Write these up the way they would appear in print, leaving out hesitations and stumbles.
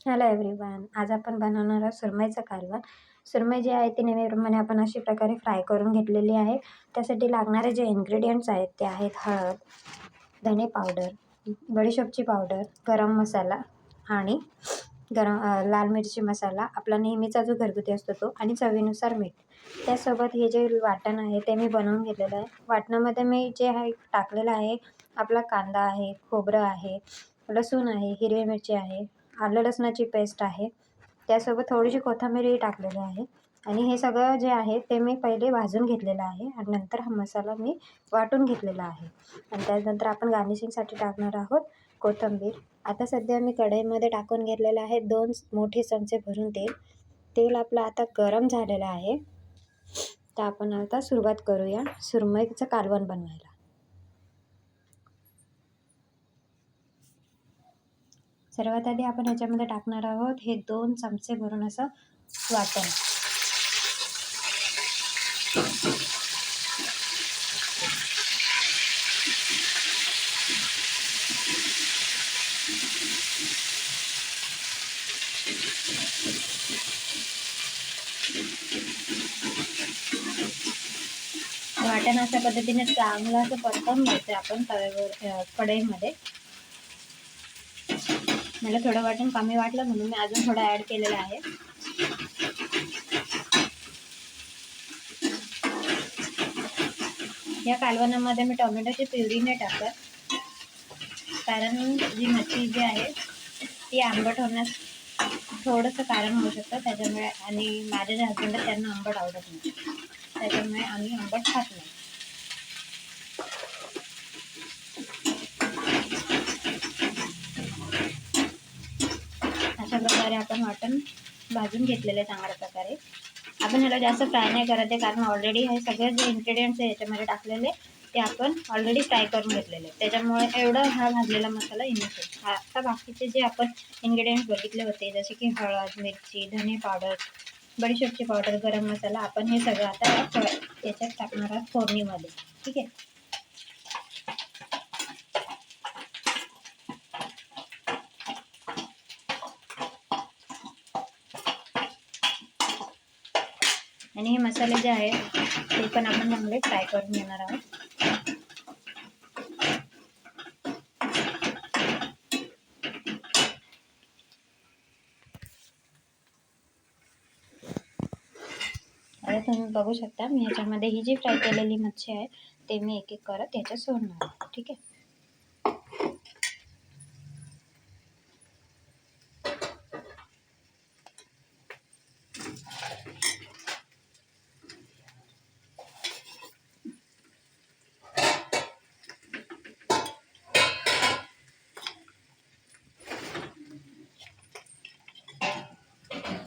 Hello everyone, आज आपण बनवणार आहोत सुरमईचं कालवण. सुरमई जी आहे ती नेहमीप्रमाणे आपण अशी प्रकारे फ्राय करून घेतलेली आहे. त्यासाठी लागणारे जे इन्ग्रेडियंट्स आहेत ते आहेत हळद, धने पावडर, बडीशेपची पावडर, गरम मसाला आणि लाल मिरची मसाला, आपला नेहमीचा जो घरगुती असतो तो, आणि चवीनुसार मीठ. त्यासोबत हे जे वाटण आहे ते मी बनवून घेतलेलं आहे. वाटणामध्ये मी जे आहे टाकलेलं आहे आपला कांदा आहे, खोबरं आहे, लसूण आहे, हिरवी मिरची आहे, आलं लसणाची पेस्ट आहे, त्यासोबत थोडीशी कोथिंबीरही टाकलेली आहे. आणि हे सगळं जे आहे ते मी पहिले भाजून घेतलेलं आहे आणि नंतर हा मसाला मी वाटून घेतलेला आहे. आणि त्यानंतर आपण गार्निशिंगसाठी टाकणार आहोत कोथिंबीर. आता सध्या मी कढईमध्ये टाकून घेतलेलं आहे 2 मोठे चमचे भरून तेल. तेल आपलं आता गरम झालेलं आहे. तर आपण आता सुरुवात करूया सुरमईचं कालवण बनवायला. सर्वात आधी आपण ह्याच्यामध्ये टाकणार आहोत हे 2 चमचे भरून असं वाटण. वाटण अशा पद्धतीने चांगलं असं परतवून घ्यायचं आपण तव्यावर कढईमध्ये. मला थोडं वाटण कमी वाटलं म्हणून मी अजून थोडं ॲड केलेलं आहे. या कालवणामध्ये मी टोमॅटोची प्युरी नाही टाकत, कारण जी मच्छी जी आहे ती आंबट होण्यास थोडंसं कारण होऊ शकतं त्याच्यामुळे. आणि माझे जे हजबंड आहेत त्यांना आंबट आवडत नाही, त्याच्यामुळे आम्ही आंबट खात नाही. अशा प्रकारे आपण वाटण भाजून घेतलेलं आहे चांगल्या प्रकारे. आपण ह्याला जास्त फ्राय नाही करत आहे, कारण ऑलरेडी हे सगळे जे इन्ग्रेडियंट्स आहे याच्यामध्ये टाकलेले ते आपण ऑलरेडी फ्राय करून घेतलेले आहे. त्याच्यामुळे एवढा हा भाजलेला मसाला इनफ आहे. आता बाकीचे जे आपण इन्ग्रेडियंट्स बघितले होते जसे की हळद, मिरची, धने पावडर, बडीशेपची पावडर, गरम मसाला, आपण हे सगळं आता याच्यात टाकणार आहोत फोडणीमध्ये. ठीक आहे. आणि हे मसाले जे आहेत ते पण आपण चांगले फ्राय करून घेणार आहोत. आता तुम्ही बघू शकता मी ह्याच्यामध्ये ही जी फ्राय केलेली मच्छी आहे ते मी एक एक करत याच्यात सोडणार आहे. ठीक आहे.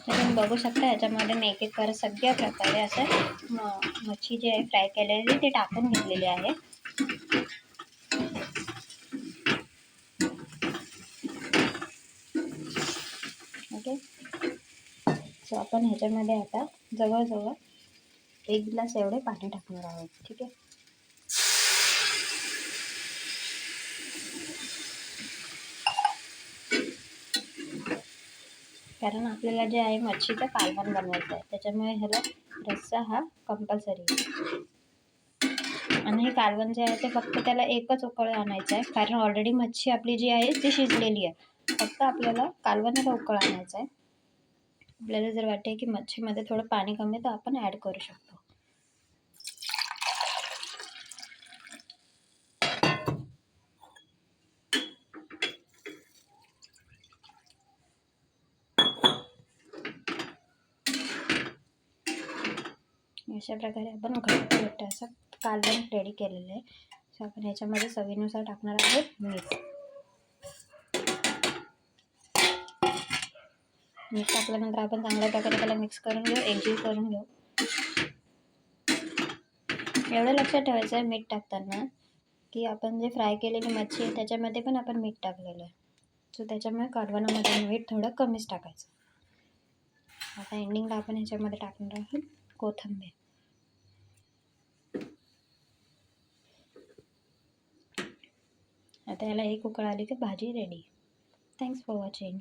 तुम्ही बघू शकता याच्यामध्ये मी एक एक करत सगळ्या प्रकारे असं मच्छी जी आहे फ्राय केलेली ते टाकून घेतलेली आहे. ओके. सो आपण ह्याच्यामध्ये आता जवळजवळ 1 ग्लास एवढे पाणी टाकणार आहोत. ठीक आहे. कारण आपल्याला जे आहे मच्छीचं कालवण बनवायचं आहे, त्याच्यामुळे ह्याला रस्सा हा कंपल्सरी आहे. आणि हे कालवण जे आहे ते फक्त त्याला एकच उकळ आणायचं आहे, कारण ऑलरेडी मच्छी आपली जी आहे ती शिजलेली आहे. फक्त आपल्याला कालवणाला उकळ आणायचं आहे. आपल्याला जर वाटते की मच्छीमध्ये थोडं पाणी कमी तर आपण ॲड करू शकतो. अशा प्रकारे आपण घट्ट असं कालवण रेडी केलेलं आहे. सो आपण ह्याच्यामध्ये चवीनुसार टाकणार आहोत मीठ. मीठ टाकल्यानंतर आपण चांगल्या प्रकारे त्याला मिक्स करून घेऊ, एकजीव करून घेऊ. एवढं लक्षात ठेवायचं आहे मीठ टाकताना की आपण जे फ्राय केलेली मच्छी आहे त्याच्यामध्ये पण आपण मीठ टाकलेलं आहे. सो त्याच्यामुळे कालवणामध्ये मीठ थोडं कमीच टाकायचं. आता एंडिंगला आपण ह्याच्यामध्ये टाकणार आहोत कोथिंबीर. आता याला एक उकळ आली की भाजी रेडी. Thanks for watching.